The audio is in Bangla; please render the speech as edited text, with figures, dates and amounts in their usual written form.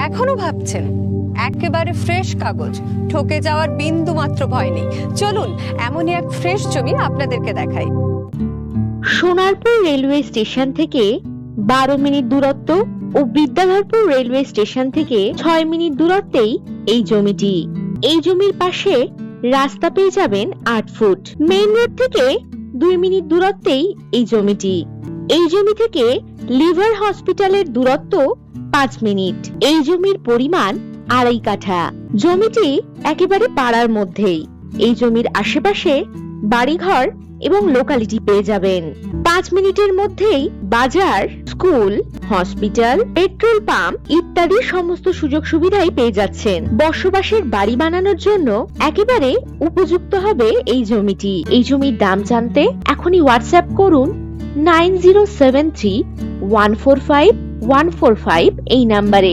এখনো ভাবছেন? একেবারে ফ্রেশ কাগজ, ঠকে যাওয়ার বিন্দু মাত্র ভয় নেই। চলুন এমনই এক ফ্রেশ জমি আপনাদেরকে দেখাই। সোনারপুর রেলওয়ে স্টেশন থেকে 12 মিনিট দূরত্ব ও বিদ্যাধরপুর রেলওয়ে স্টেশন থেকে 6 মিনিট দূরত্বেই এই জমিটি। এই জমির পাশে রাস্তা পেয়ে যাবেন 8 ফুট। মেইন রোড থেকে 2 মিনিট দূরত্বেই এই জমিটি। এই জমি থেকে লিভার হসপিটালের দূরত্ব 5 মিনিট। এই জমির পরিমাণ 2.5 কাঠা। জমিটি একেবারে পাড়ার মধ্যেই। এই জমির আশেপাশে বাড়িঘর এবং লোকালিটি পেয়ে যাবেন। 5 মিনিটের মধ্যেই বাজার, স্কুল, হসপিটাল, পেট্রোল পাম্প ইত্যাদি সমস্ত সুযোগ সুবিধাই পেয়ে যাচ্ছেন। বসবাসের বাড়ি বানানোর জন্য একেবারে উপযুক্ত হবে এই জমিটি। এই জমির দাম জানতে এখনই হোয়াটসঅ্যাপ করুন 9073145145 এই নাম্বারে।